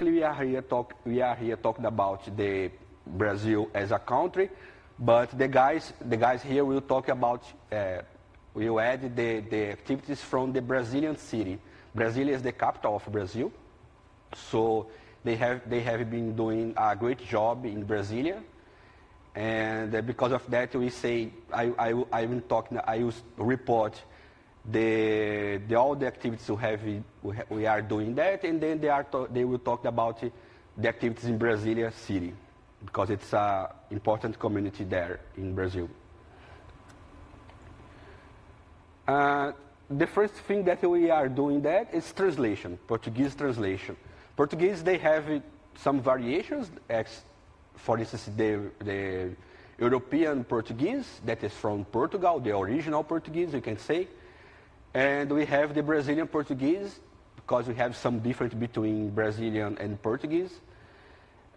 we are here talking about the Brazil as a country, but the guys here will talk about will add the activities from the Brazilian city. Brasília is the capital of Brazil, so they have been doing a great job in Brasília, and because of that we say I will report all the activities we are doing that, and then they will talk about the activities in Brasília city, because it's an important community there in Brazil. The first thing that we are doing that is translation, Portuguese translation. Portuguese, they have some variations, for instance, the European Portuguese, that is from Portugal, the original Portuguese, you can say. And we have the Brazilian Portuguese, because we have some difference between Brazilian and Portuguese.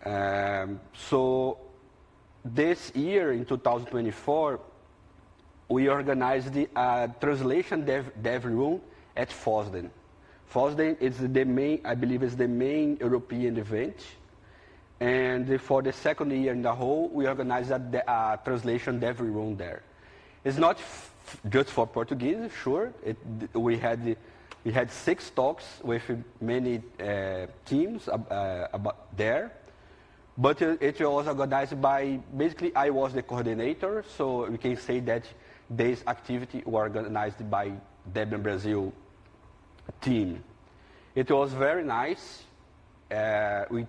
So this year, in 2024, we organized a translation dev room at FOSDEN. FOSDEN is the main, I believe, is the main European event. And for the second year in the whole, we organized a translation dev room there. It's not just for Portuguese, sure. We had 6 talks with many teams about there, but it was organized by, basically I was the coordinator, so we can say that this activity was organized by Debian Brasília team. It was very nice. I would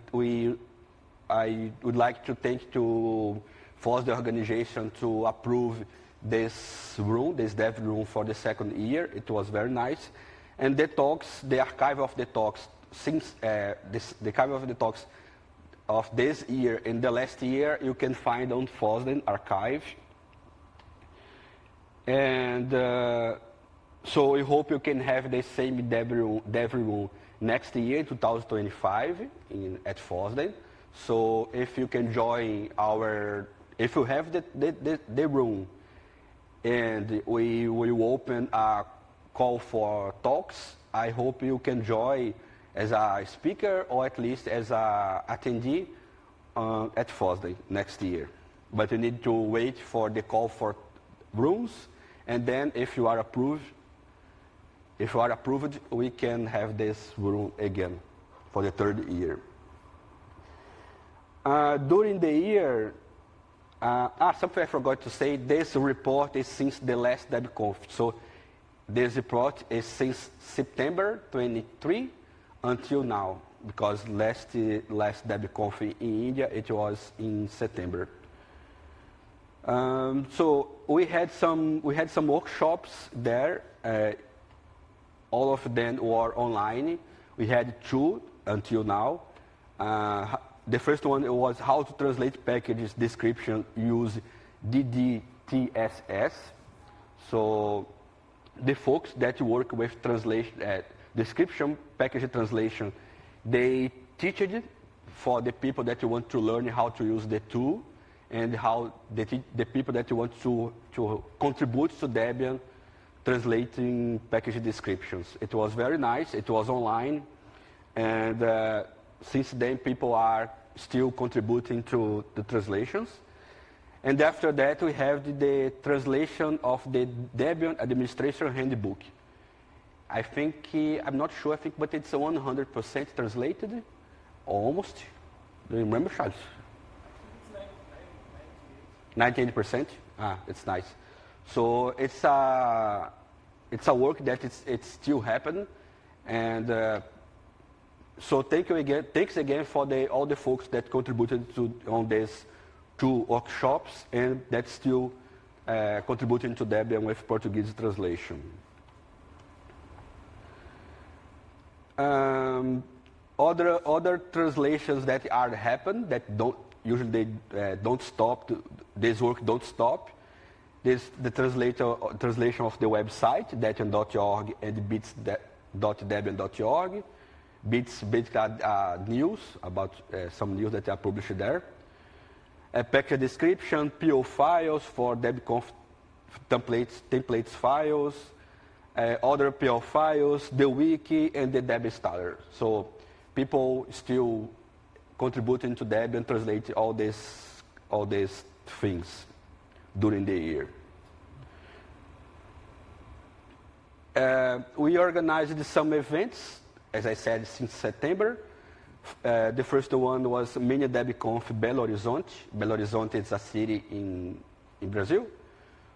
like to thank to force the organization to approve this room, this dev room for the second year. It was very nice. And the talks, the archive of the talks, since the archive of the talks of this year and the last year, you can find on FOSDEN archive. And so we hope you can have the same dev room next year, 2025, at FOSDEN. So if you can join if you have the room, and we will open a call for talks, I hope you can join as a speaker or at least as a attendee at FOSDEN next year. But you need to wait for the call for rooms, and then if you are approved, we can have this room again for the third year. During the year, something I forgot to say, this report is since the last DebConf. So this report is since September 23 until now, because last DebConf in India, it was in September. So we had some workshops there. All of them were online. We had 2 until now. The first one was how to translate packages description use DDTSS. So the folks that work with translation, description package translation, they teach it for the people that want to learn how to use the tool, and how the people that want to contribute to Debian translating package descriptions. It was very nice. It was online, and since then people are still contributing to the translations. And after that, we have the translation of the Debian Administration Handbook. I think, I'm not sure, but it's 100% translated, almost. Do you remember, Charles? 98%? It's nice. So it's a work that it's still happening, and so thanks again for all the folks that contributed on these 2 workshops, and that's still contributing to Debian with Portuguese translation. Other translations that are happen that usually don't stop. This work don't stop. This the translation of the website debian.org and bits.debian.org. Bits news about some news that are published there. A package description, PO files for DebConf templates files, other PO files, the wiki, and the Deb starter. So people still contributing to Debian translate all these things during the year. We organized some events, as I said, since September. The first one was MiniDebConf Belo Horizonte. Belo Horizonte is a city in Brazil.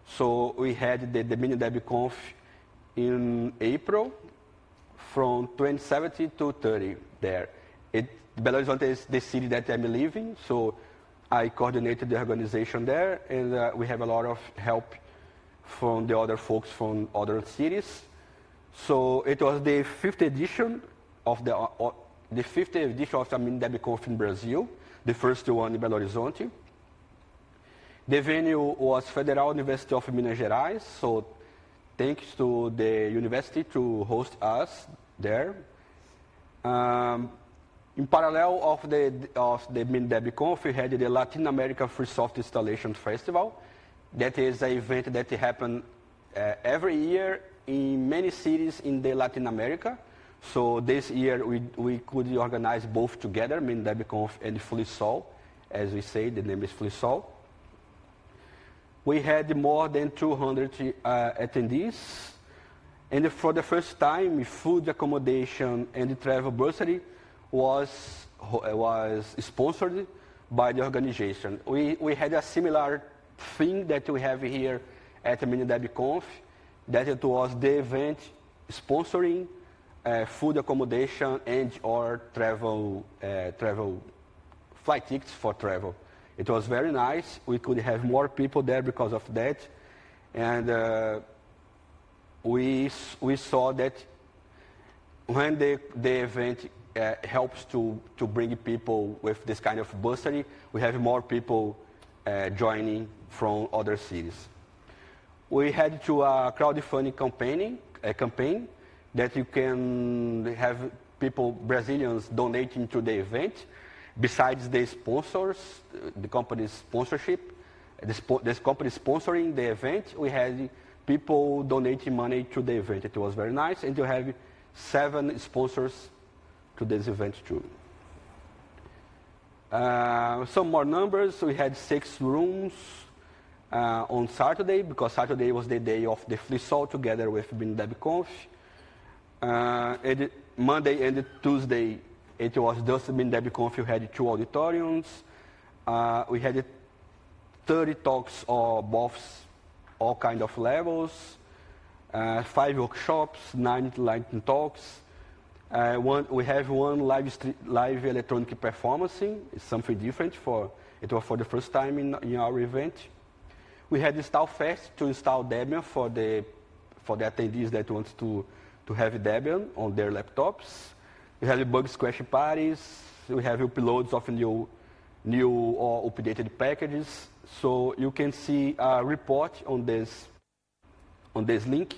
So we had the MiniDebConf in April from 27 to 30 there. Belo Horizonte is the city that I'm living, so I coordinated the organization there, and we have a lot of help from the other folks from other cities. So it was the fifth edition of the MiniDebConf in Brazil, the first one in Belo Horizonte. The venue was Federal University of Minas Gerais, so thanks to the university to host us there. In parallel of the MiniDebConf, we had the Latin America Free Software Installation Festival. That is an event that happens every year in many cities in the Latin America. So this year we could organize both together, MiniDebConf and FluSol, as we say, the name is FluSol. We had more than 200 attendees, and for the first time, food, accommodation, and travel bursary was sponsored by the organization. We had a similar thing that we have here at MiniDebConf, that it was the event sponsoring food, accommodation, and or travel flight tickets for travel. It was very nice. We could have more people there because of that, and we saw that when the event helps to bring people with this kind of bursary, we have more people joining from other cities. We had to crowdfunding campaign that you can have people, Brazilians, donating to the event. Besides the sponsors, the company's sponsorship, this company sponsoring the event, we had people donating money to the event. It was very nice, and you have 7 sponsors to this event too. Some more numbers. We had 6 rooms on Saturday, because Saturday was the day of the FluSol together with MiniDebConf. And Monday and Tuesday, it was just MiniDebConf. We had 2 auditoriums. We had 30 talks of both all kind of levels, 5 workshops, 9 lightning talks. We have one live electronic performance. It's something different. It was for the first time in our event. We had Install Fest to install Debian for the attendees that want to have Debian on their laptops. We have bug squash parties. We have uploads of new or updated packages. So you can see a report on this link.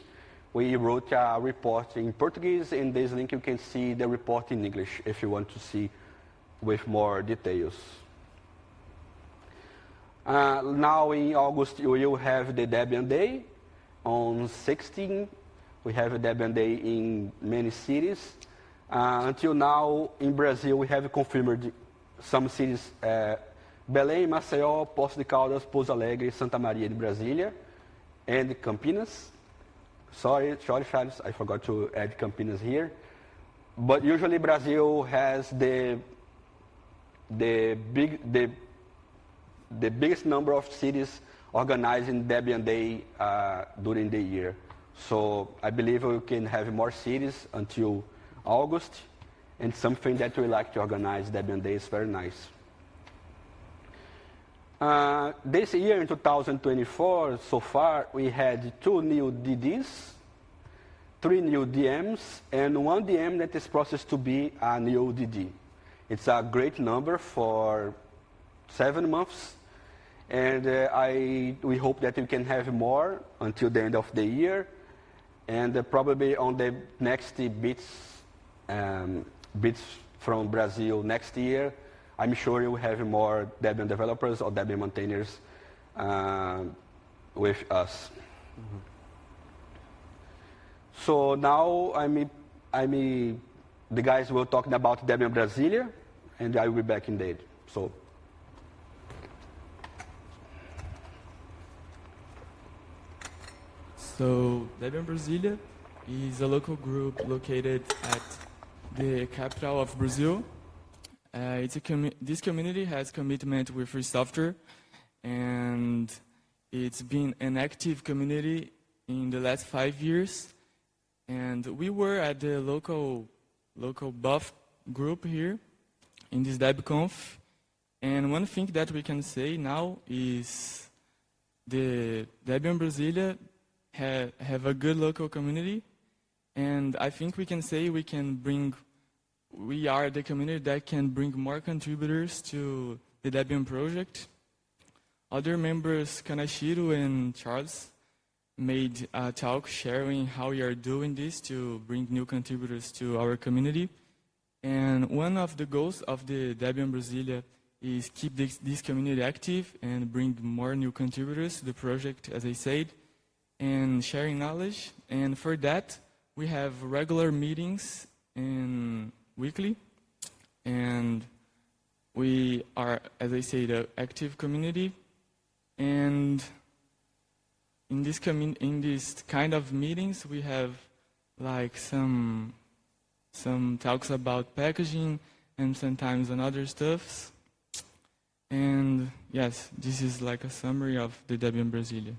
We wrote a report in Portuguese. In this link, you can see the report in English if you want to see with more details. Now in August, we will have the Debian Day. On 16, we have a Debian Day in many cities. Until now, in Brazil, we have confirmed some cities: Belém, Maceió, Poços de Caldas, Pouso Alegre, Santa Maria de Brasília, and Campinas. Sorry, Charles, I forgot to add Campinas here. But usually Brazil has the biggest number of cities organizing Debian Day during the year. So I believe we can have more cities until August, and something that we like to organize Debian Day is very nice. This year, in 2024, so far, we had 2 new DDs, 3 new DMs, and 1 DM that is processed to be a new DD. It's a great number for 7 months, and we hope that we can have more until the end of the year, and probably on the next bits from Brazil next year, I'm sure you will have more Debian developers or Debian maintainers with us. Mm-hmm. So now I'm the guys will talk about Debian Brasília, and I will be back in Dade. So. So Debian Brasília is a local group located at the capital of Brazil. This community has commitment with free software, and it's been an active community in the last 5 years. And we were at the local buff group here in this DebConf. And one thing that we can say now is the Debian Brasília have a good local community, and I think we can say we are the community that can bring more contributors to the Debian project. Other members, Kanashiro and Charles, made a talk sharing how we are doing this to bring new contributors to our community. And one of the goals of the Debian Brasília is keep this community active and bring more new contributors to the project, as I said, and sharing knowledge. And for that, we have regular meetings and weekly. And we are, as I said, an active community. And in this kind of meetings, we have like some talks about packaging and sometimes on other stuffs. And yes, this is like a summary of the Debian Brasília.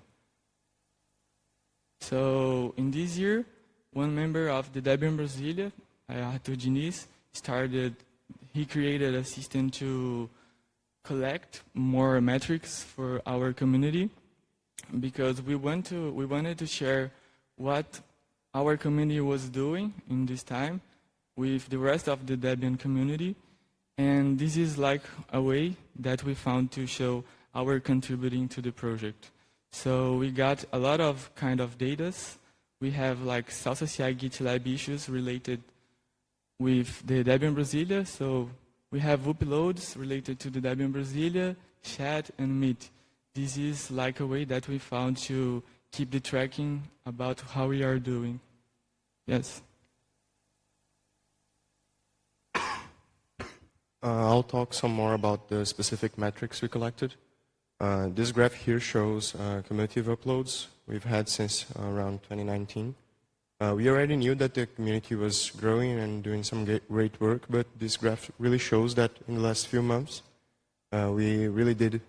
So in this year, one member of the Debian Brasília, Arthur Diniz, he created a system to collect more metrics for our community, because we wanted to share what our community was doing in this time with the rest of the Debian community. And this is like a way that we found to show our contributing to the project. So we got a lot of kind of data. We have like SalsaCI GitLab issues related with the Debian Brasília. So we have uploads related to the Debian Brasília, chat, and Meet. This is like a way that we found to keep the tracking about how we are doing. Yes. I'll talk some more about the specific metrics we collected. This graph here shows cumulative uploads we've had since around 2019. We already knew that the community was growing and doing some great work, but this graph really shows that in the last few months, we really did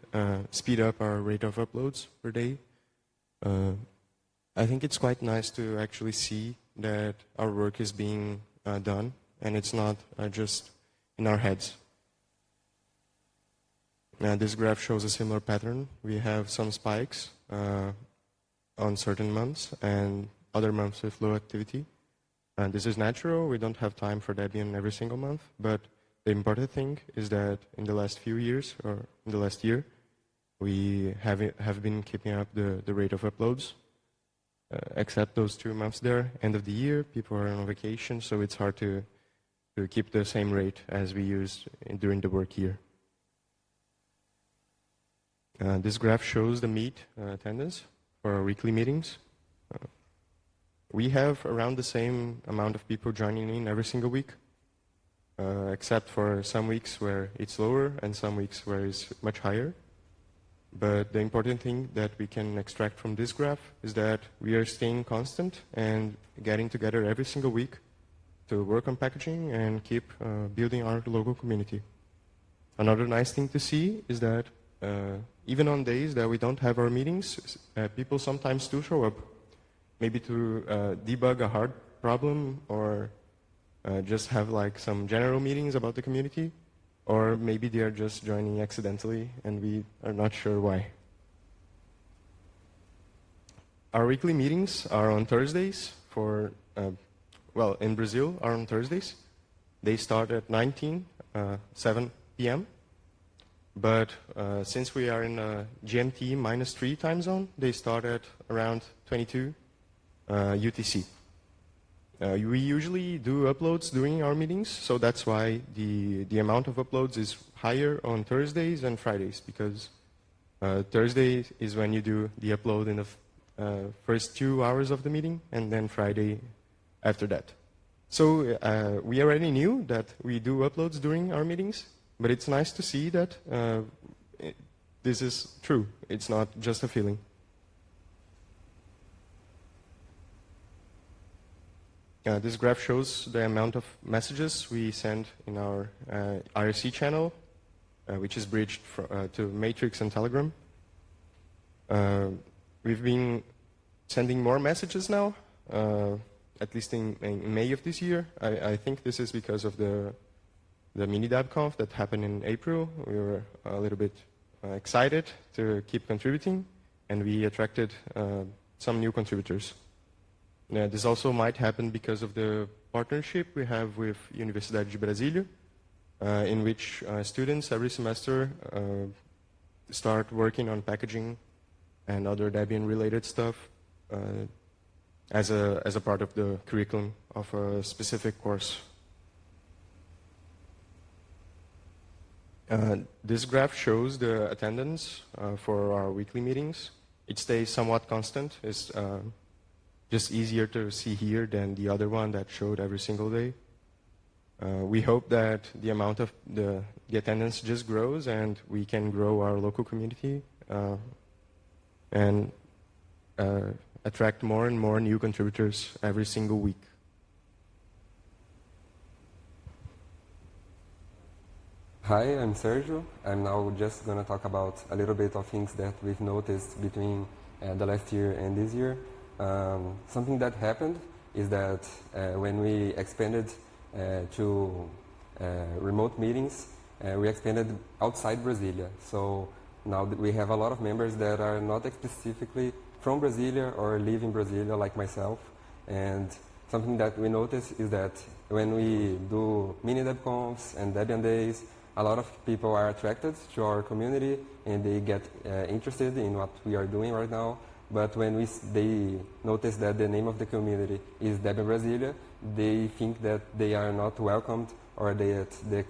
speed up our rate of uploads per day. I think it's quite nice to actually see that our work is being done, and it's not just in our heads. This graph shows a similar pattern. We have some spikes on certain months and other months with low activity. And this is natural. We don't have time for Debian every single month. But the important thing is that in the last few years, or in the last year, we have been keeping up the rate of uploads. Except those 2 months there, end of the year, people are on vacation, so it's hard to keep the same rate as we used during the work year. This graph shows the Meet attendance for our weekly meetings. We have around the same amount of people joining in every single week, except for some weeks where it's lower and some weeks where it's much higher. But the important thing that we can extract from this graph is that we are staying constant and getting together every single week to work on packaging and keep building our local community. Another nice thing to see is that even on days that we don't have our meetings, people sometimes do show up, maybe to debug a hard problem or just have like some general meetings about the community, or maybe they are just joining accidentally and we are not sure why. Our weekly meetings are on Thursdays in Brazil are on Thursdays. They start at 7 p.m. But since we are in a GMT -3 time zone, they start at around 22 UTC. We usually do uploads during our meetings, so that's why the amount of uploads is higher on Thursdays and Fridays, because Thursday is when you do the upload in the first 2 hours of the meeting, and then Friday after that. So we already knew that we do uploads during our meetings, but it's nice to see that this is true. It's not just a feeling. This graph shows the amount of messages we send in our IRC channel, which is bridged to Matrix and Telegram. We've been sending more messages now, at least in May of this year. I think this is because of the MiniDebConf that happened in April. We were a little bit excited to keep contributing, and we attracted some new contributors. This also might happen because of the partnership we have with Universidade de Brasília, in which students every semester start working on packaging and other Debian-related stuff as a part of the curriculum of a specific course. This graph shows the attendance for our weekly meetings. It stays somewhat constant. It's just easier to see here than the other one that showed every single day. We hope that the amount of the attendance just grows and we can grow our local community and attract more and more new contributors every single week. Hi, I'm Sérgio. I'm now just going to talk about a little bit of things that we've noticed between the last year and this year. Something that happened is that when we expanded to remote meetings, we expanded outside Brasília. So now we have a lot of members that are not specifically from Brasília or live in Brasília, like myself. And something that we notice is that when we do MiniDebConfs and Debian Days, a lot of people are attracted to our community and they get interested in what we are doing right now. But when they notice that the name of the community is Debian Brasília, they think that they are not welcomed or that the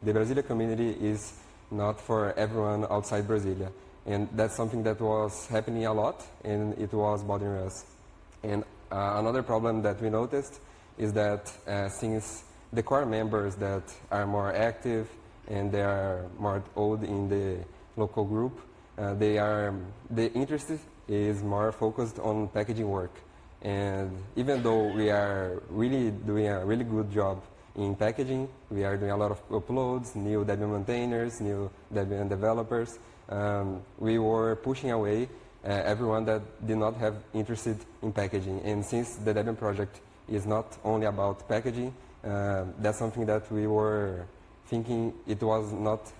Brasília community is not for everyone outside Brasília. And that's something that was happening a lot and it was bothering us. And another problem that we noticed is that since the core members that are more active and they are more old in the local group, the interest is more focused on packaging work. And even though we are really doing a really good job in packaging, we are doing a lot of uploads, new Debian maintainers, new Debian developers, we were pushing away everyone that did not have interest in packaging. And since the Debian project is not only about packaging, that's something that we were thinking it was not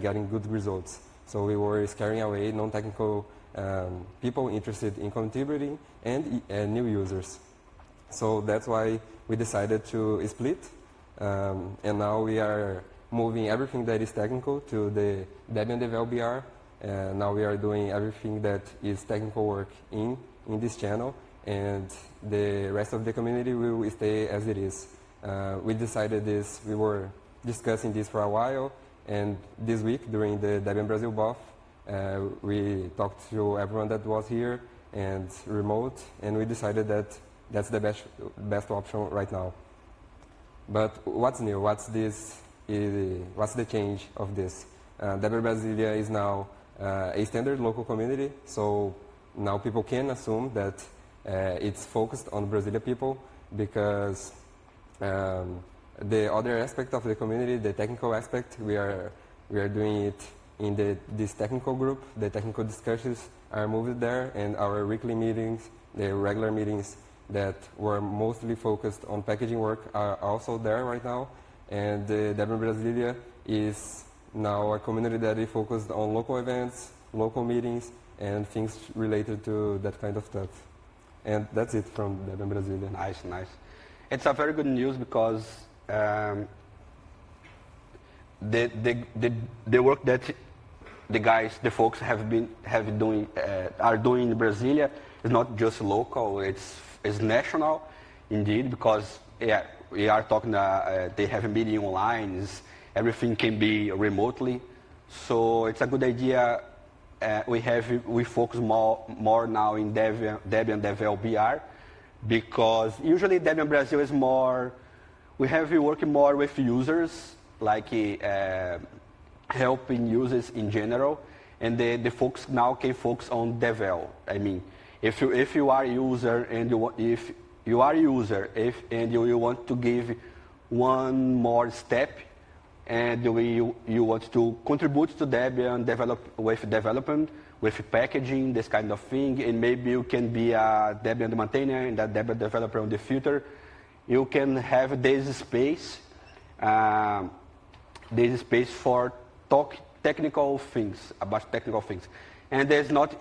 getting good results. So we were scaring away non-technical people interested in contributing and new users. So that's why we decided to split. And now we are moving everything that is technical to the Debian Devel BR. Now we are doing everything that is technical work in this channel, and the rest of the community will stay as it is. We decided this, we were discussing this for a while, and this week during the Debian Brazil BOF, we talked to everyone that was here and remote, and we decided that that's the best option right now. But what's new? What's the change of this? Debian Brasília is now a standard local community, so now people can assume that it's focused on Brasília people, because the other aspect of the community, the technical aspect, we are doing it in this technical group. The technical discussions are moved there, and our weekly meetings, the regular meetings that were mostly focused on packaging work are also there right now. And the Debian Brasília is now a community that is focused on local events, local meetings, and things related to that kind of stuff. And that's it from Debian Brasília. Nice, nice. It's a very good news because the work that the folks are doing in Brasília is not just local, it's national indeed, because we are talking, they have a meeting online, everything can be remotely, so it's a good idea. We focus more now in Debian Devel BR, because usually Debian Brazil is more We have been working more with users, like helping users in general, and the folks now can focus on devel. I mean, if you are a user and if you are a user and you want to give one more step, and you want to contribute to Debian, develop with development, with packaging, this kind of thing, and maybe you can be a Debian maintainer and a Debian developer in the future. You can have this space for talk technical things, about technical things. And there's not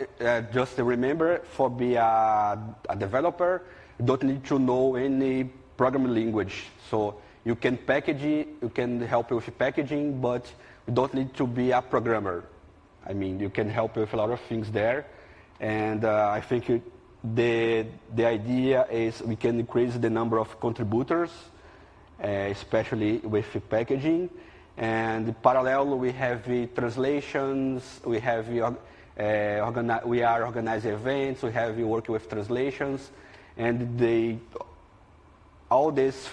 just remember, for be a developer, you don't need to know any programming language. So you can package it, you can help with packaging, but you don't need to be a programmer. I mean, you can help with a lot of things there. And I think the idea is we can increase the number of contributors, especially with packaging. And parallel, we have translations, we have we are organizing events, we have working with translations, and all these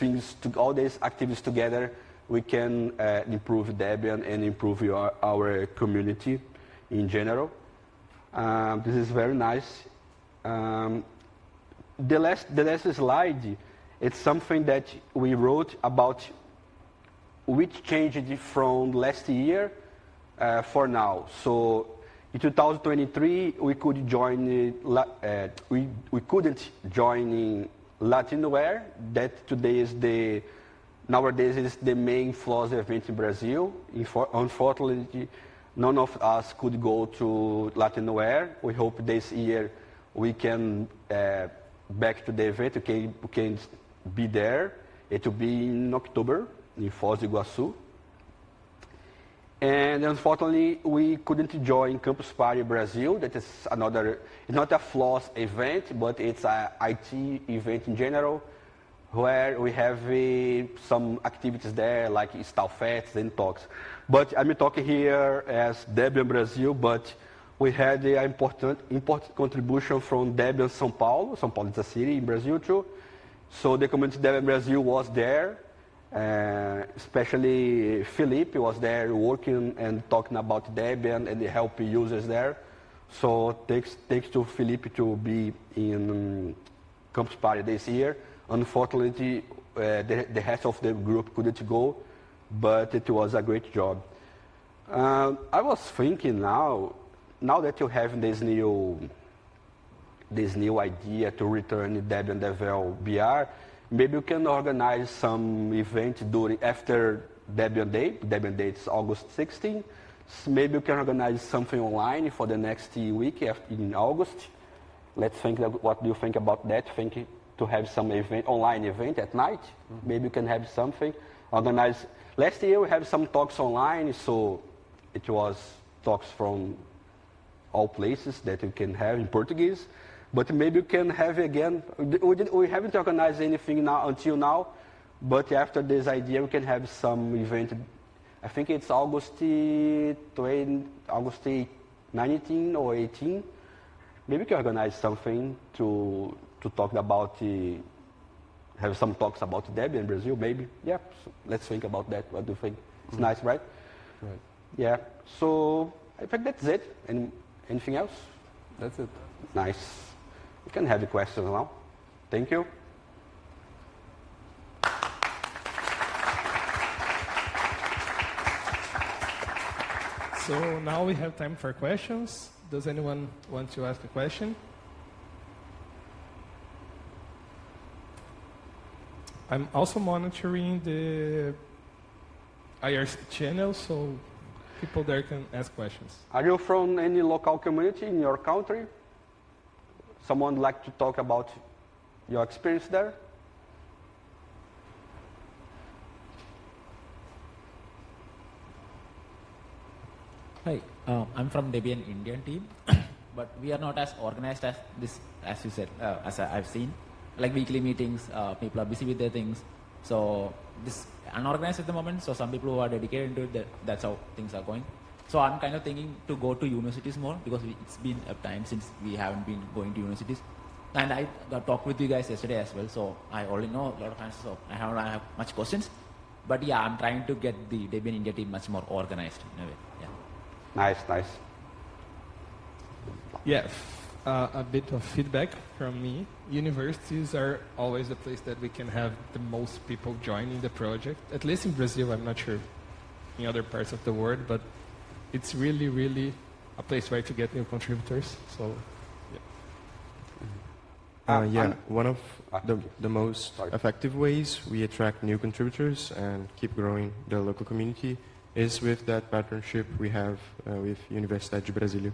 activities together, we can improve Debian and improve our community in general. This is very nice. The last slide, it's something that we wrote about which changed from last year for now. So in 2023, we could join. We couldn't join Latinware. That nowadays is the main FLOSS event in Brazil. Unfortunately, none of us could go to Latinware. We hope this year we can back to the event. We can be there. It will be in October in Foz do Iguaçu. And unfortunately, we couldn't join Campus Party Brazil. That is it's not a FLOSS event, but it's an IT event in general, where we have some activities there, like style fets and talks. But I'm talking here as Debian Brazil, but we had an important contribution from Debian São Paulo. São Paulo is a city in Brazil too. So the community Debian Brazil was there. Especially Felipe was there working and talking about Debian and helping users there. So thanks to Felipe to be in Campus Party this year. Unfortunately, the rest of the group couldn't go, but it was a great job. I was thinking now that you have this new idea to return Debian Devel BR, maybe you can organize some event after Debian Day. Debian Day is August 16. So maybe you can organize something online for the next week in August. Let's think what do you think about that? Think to have some online event at night. Mm-hmm. Maybe you can have something organized. Last year we had some talks online, so it was talks from all places that you can have in Portuguese. But maybe you can have again. We haven't organized anything until now, but after this idea, we can have some event. I think it's August 19 or 18. Maybe we can organize something to talk about have some talks about Debian in Brazil. Maybe, yeah. So let's think about that. What do you think? It's nice, right? Right. Yeah. So I think that's it. Anything else? That's it. Nice. You can have the questions now. Thank you. So now we have time for questions. Does anyone want to ask a question? I'm also monitoring the IRC channel, so people there can ask questions. Are you from any local community in your country? Someone like to talk about your experience there? Hi, I'm from Debian Indian team, but we are not as organized as this, as you said, as I've seen. Like weekly meetings, people are busy with their things. So this unorganized at the moment, so some people who are dedicated to it, that's how things are going. So I'm kind of thinking to go to universities more, because it's been a time since we haven't been going to universities. And I talked with you guys yesterday as well, so I already know a lot of answers, so I don't have much questions. But yeah, I'm trying to get the Debian India team much more organized in a way. Yeah. Nice, nice. Yeah, a bit of feedback from me. Universities are always the place that we can have the most people joining the project. At least in Brazil, I'm not sure in other parts of the world, but it's really, really a place where to get new contributors. So, yeah, one of the most effective ways we attract new contributors and keep growing the local community is with that partnership we have with Universidade de Brasília.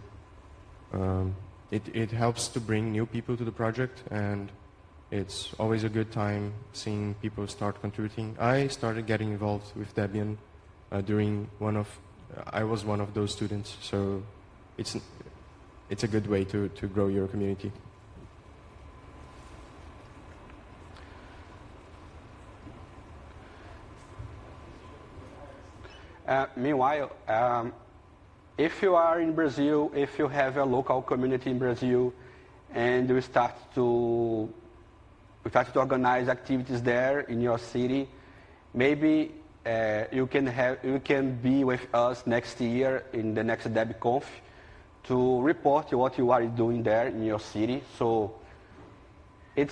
It helps to bring new people to the project, and it's always a good time seeing people start contributing. I started getting involved with Debian during I was one of those students, so it's a good way to grow your community. Meanwhile, if you are in Brazil, if you have a local community in Brazil, and you start to organize activities there in your city, maybe you can be with us next year in the next DebConf to report what you are doing there in your city. So to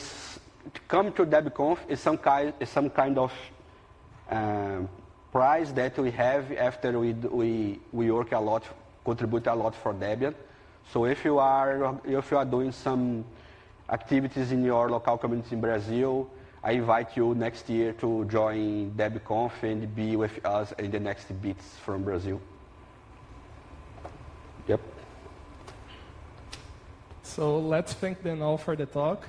come to DebConf is some kind of prize that we have after we work a lot, contribute a lot for Debian. So if you are doing some activities in your local community in Brazil, I invite you next year to join DebConf and be with us in the next bits from Brazil. Yep. So let's thank them all for the talk.